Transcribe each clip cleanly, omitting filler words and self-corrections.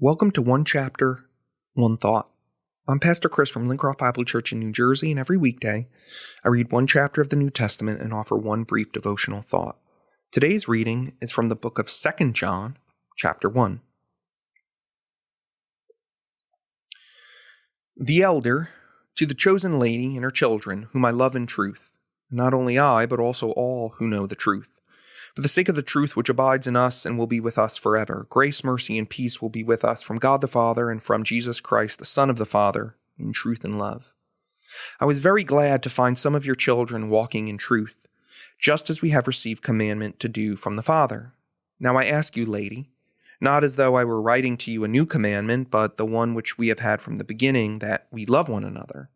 Welcome to One Chapter, One Thought. I'm Pastor Chris from Lincroft Bible Church in New Jersey, and every weekday I read one chapter of the New Testament and offer one brief devotional thought. Today's reading is from the book of 2 John, chapter 1. The elder, to the chosen lady and her children, whom I love in truth, and not only I, but also all who know the truth. For the sake of the truth which abides in us and will be with us forever, grace, mercy, and peace will be with us from God the Father and from Jesus Christ, the Son of the Father, in truth and love. I was very glad to find some of your children walking in truth, just as we have received commandment to do from the Father. Now I ask you, lady, not as though I were writing to you a new commandment, but the one which we have had from the beginning, that we love one another.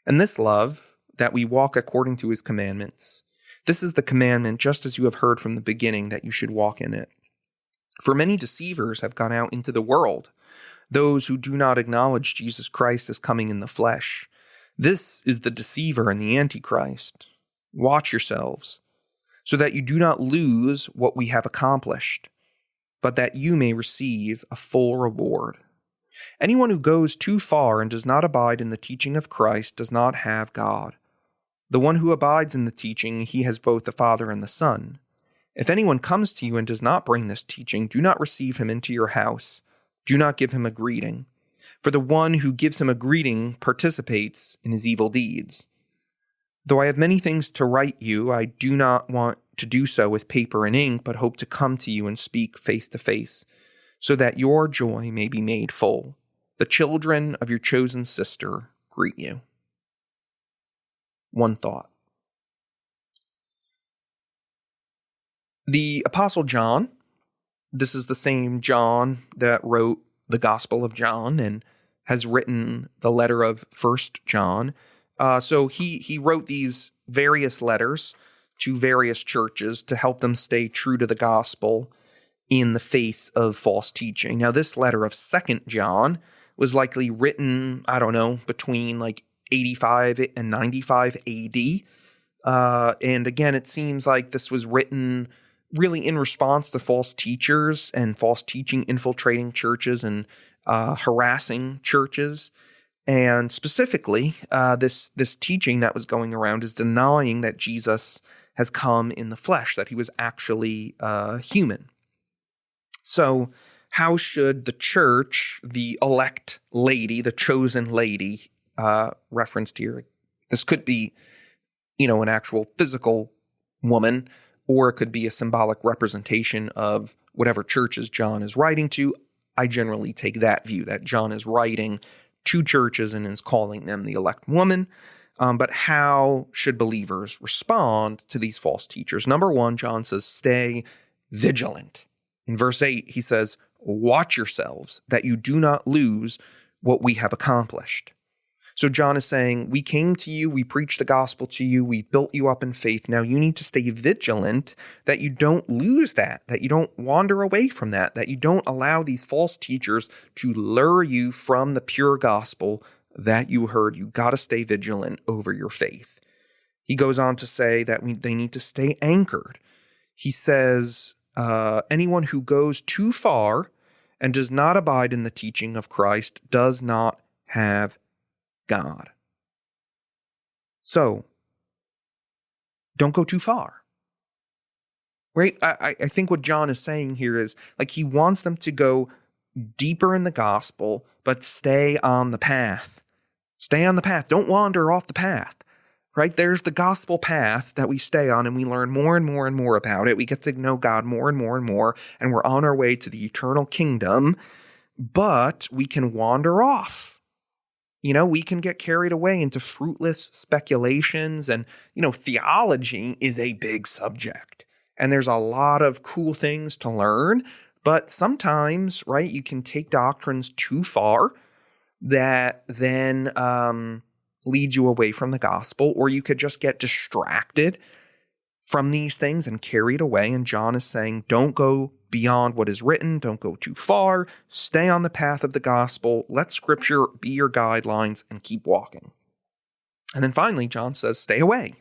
And this love, that we walk according to his commandments. This is the commandment, just as you have heard from the beginning, that you should walk in it. For many deceivers have gone out into the world, those who do not acknowledge Jesus Christ as coming in the flesh. This is the deceiver and the Antichrist. Watch yourselves, so that you do not lose what we have accomplished, but that you may receive a full reward. Anyone who goes too far and does not abide in the teaching of Christ does not have God. The one who abides in the teaching, he has both the Father and the Son. If anyone comes to you and does not bring this teaching, do not receive him into your house. Do not give him a greeting. For the one who gives him a greeting participates in his evil deeds. Though I have many things to write you, I do not want to do so with paper and ink, but hope to come to you and speak face to face, so that your joy may be made full. The children of your chosen sister greet you. One thought. The Apostle John, this is the same John that wrote the Gospel of John and has written the letter of 1 John. So he wrote these various letters to various churches to help them stay true to the gospel in the face of false teaching. Now, this letter of 2 John was likely written, between 85 and 95 AD. And again, it seems like this was written really in response to false teachers and false teaching infiltrating churches and harassing churches. And specifically, this teaching that was going around is denying that Jesus has come in the flesh, that he was actually human. So how should the church, the elect lady, the chosen lady, referenced here, this could be, an actual physical woman, or it could be a symbolic representation of whatever churches John is writing to. I generally take that view, that John is writing to churches and is calling them the elect woman. But how should believers respond to these false teachers? Number one, John says, stay vigilant. In verse 8, he says, watch yourselves that you do not lose what we have accomplished. So John is saying, we came to you, we preached the gospel to you, we built you up in faith. Now you need to stay vigilant that you don't lose that you don't wander away from that you don't allow these false teachers to lure you from the pure gospel that you heard. You got to stay vigilant over your faith. He goes on to say that they need to stay anchored. He says, anyone who goes too far and does not abide in the teaching of Christ does not have God. So, don't go too far. Right? I think what John is saying here is, he wants them to go deeper in the gospel, but stay on the path. Stay on the path. Don't wander off the path. Right? There's the gospel path that we stay on, and we learn more and more and more about it. We get to know God more and more and more, and we're on our way to the eternal kingdom, but we can wander off. We can get carried away into fruitless speculations, and, theology is a big subject, and there's a lot of cool things to learn, but sometimes, right, you can take doctrines too far that then leads you away from the gospel, or you could just get distracted from these things and carried away. And John is saying, don't go beyond what is written. Don't go too far. Stay on the path of the gospel. Let Scripture be your guidelines and keep walking. And then finally, John says, stay away.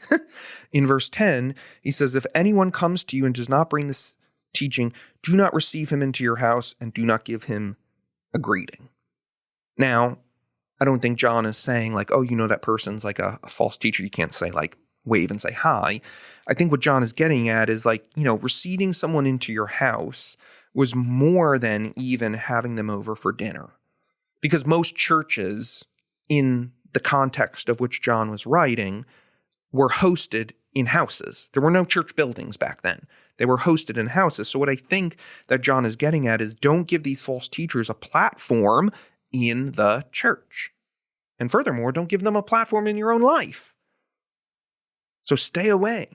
In verse 10, he says, if anyone comes to you and does not bring this teaching, do not receive him into your house and do not give him a greeting. Now, I don't think John is saying like, oh, that person's like a false teacher. You can't say like wave and say hi. I think what John is getting at is like, receiving someone into your house was more than even having them over for dinner. Because most churches, in the context of which John was writing, were hosted in houses. There were no church buildings back then. They were hosted in houses. So what I think that John is getting at is don't give these false teachers a platform in the church. And furthermore, don't give them a platform in your own life. So stay away.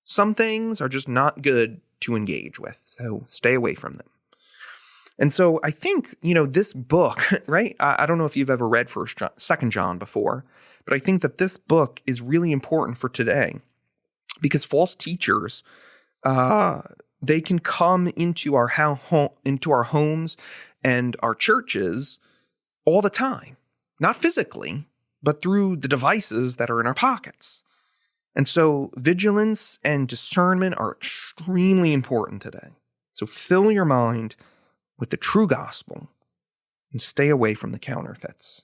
Some things are just not good to engage with. So stay away from them. And so I think, this book, right? I don't know if you've ever read 2 John before, but I think that this book is really important for today because false teachers, they can come into our homes and our churches all the time, not physically, but through the devices that are in our pockets. And so vigilance and discernment are extremely important today. So fill your mind with the true gospel and stay away from the counterfeits.